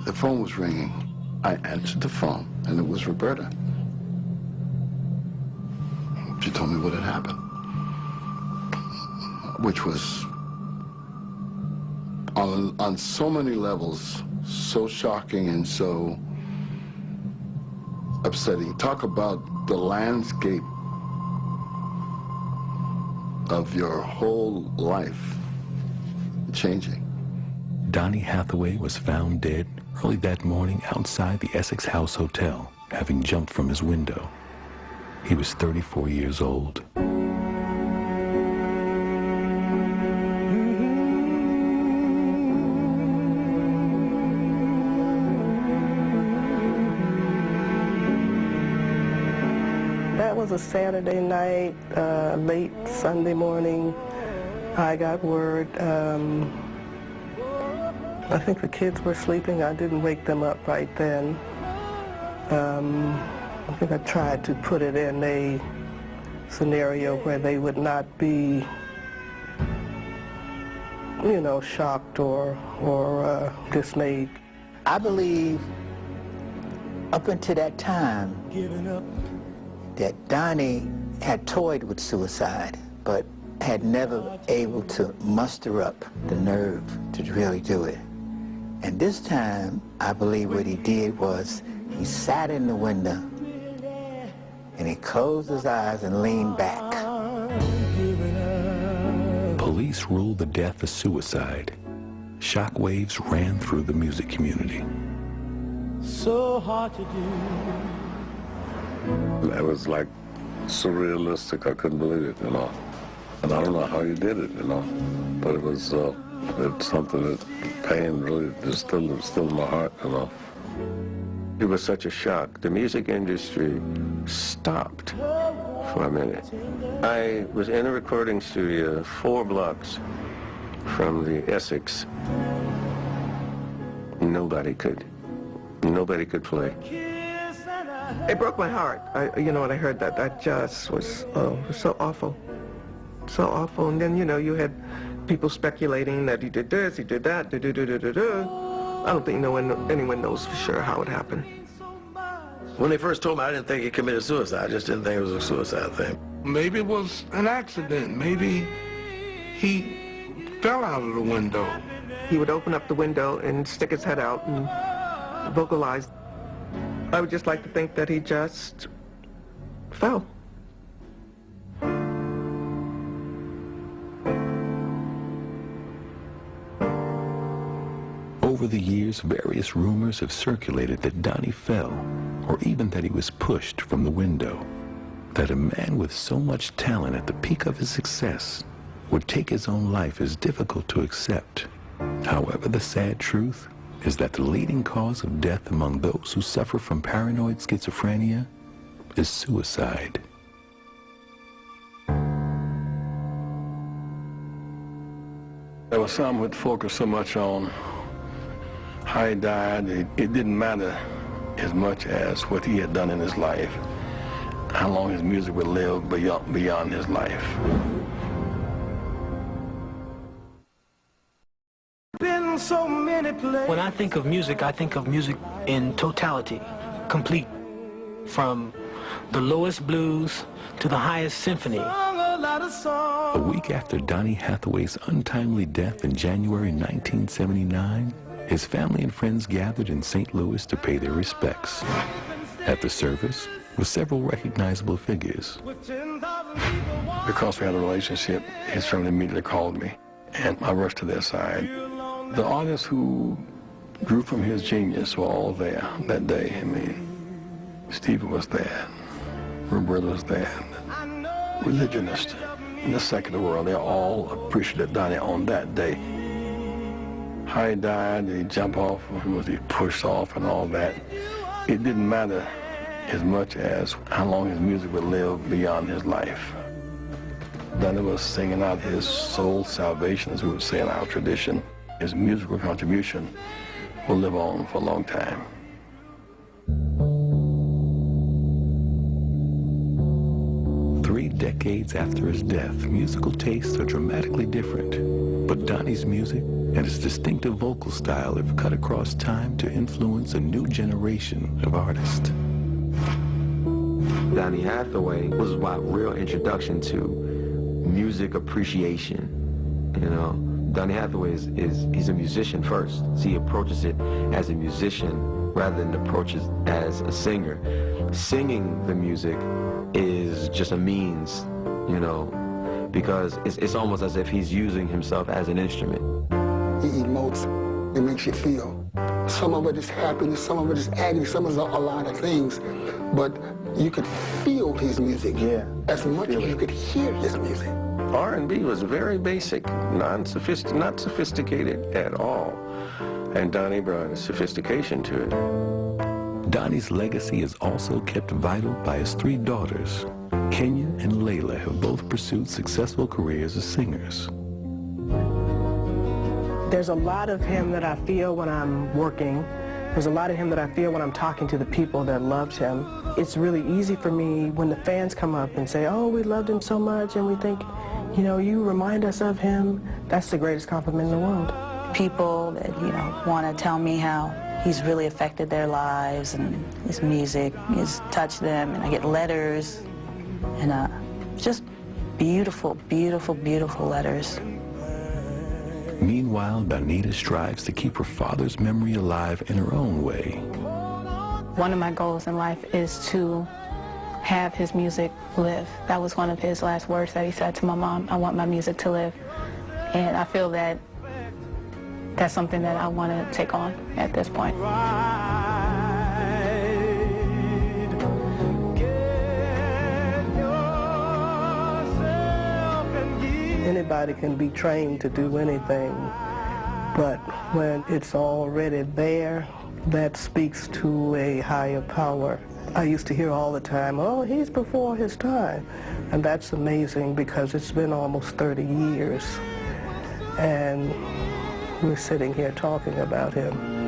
The phone was ringing. I answered the phone, and it was Roberta. She told me what had happened, which was, on so many levels, so shocking and so upsetting. Talk about the landscape of your whole life changing. Donny Hathaway was found dead early that morning outside the Essex House Hotel, having jumped from his window. He was 34 years old. That was a Saturday night, late Sunday morning. I got word. I think the kids were sleeping. I didn't wake them up right then. I think I tried to put it in a scenario where they would not be, you know, shocked or dismayed. I believe up until that time that Donny had toyed with suicide, but had never able to muster up the nerve to really do it. And this time, I believe what he did was he sat in the window and he closed his eyes and leaned back. Police ruled the death a suicide. Shockwaves ran through the music community. So hard to do. It was like surrealistic. I couldn't believe it, you know. And I don't know how he did it, you know. But it was it's something that pain really is still in my heart, you know. It was such a shock. The music industry stopped for a minute. I was in a recording studio 4 blocks from the Essex. Nobody could play. It broke my heart. You know, when I heard that, that just was so awful. So awful. And then, you know, you had people speculating that he did this, he did that, I don't think anyone knows for sure how it happened. When they first told me, I didn't think he committed suicide. I just didn't think it was a suicide thing. Maybe it was an accident. Maybe he fell out of the window. He would open up the window and stick his head out and vocalize. I would just like to think that he just fell. Over the years, various rumors have circulated that Donny fell, or even that he was pushed from the window. That a man with so much talent at the peak of his success would take his own life is difficult to accept. However, the sad truth is that the leading cause of death among those who suffer from paranoid schizophrenia is suicide. There was some who'd focus so much on how he died, it didn't matter as much as what he had done in his life, how long his music would live beyond his life. When I think of music in totality, complete, from the lowest blues to the highest symphony. A week after Donny Hathaway's untimely death in January 1979, his family and friends gathered in St. Louis to pay their respects. At the service were several recognizable figures. Because we had a relationship, his family immediately called me, and I rushed to their side. The artists who drew from his genius were all there that day. I mean, Stevie was there, Roberta was there, religionists in the secular world, they all appreciated Donny on that day. How he died, did he jump off, or was he pushed off and all that? It didn't matter as much as how long his music would live beyond his life. Donny was singing out his soul salvation, as we would say in our tradition. His musical contribution will live on for a long time. decades after his death, musical tastes are dramatically different. But Donny's music and his distinctive vocal style have cut across time to influence a new generation of artists. Donny Hathaway was my real introduction to music appreciation. You know, Donny Hathaway he's a musician first. So he approaches it as a musician rather than approaches as a singer. Singing the music is just a means, you know, because it's almost as if he's using himself as an instrument. He emotes, it makes you feel. Some of it is happiness, some of it is agony, some of it is a lot of things, but you could feel his music as much as you could hear his music. R&B was very basic, not sophisticated at all, and Donny brought a sophistication to it. Donny's legacy is also kept vital by his 3 daughters. Kenya and Layla have both pursued successful careers as singers. There's a lot of him that I feel when I'm working. There's a lot of him that I feel when I'm talking to the people that loved him. It's really easy for me when the fans come up and say, oh, we loved him so much, and we think, you know, you remind us of him. That's the greatest compliment in the world. People that, you know, want to tell me how he's really affected their lives and his music has touched them, and I get letters, and just beautiful, beautiful, beautiful letters. Meanwhile, Donita strives to keep her father's memory alive in her own way. One of my goals in life is to have his music live. That was one of his last words that he said to my mom, I want my music to live. And I feel that that's something that I want to take on at this point. Anybody can be trained to do anything, but when it's already there, that speaks to a higher power. I used to hear all the time, oh, he's before his time. And that's amazing because it's been almost 30 years. And we're sitting here talking about him.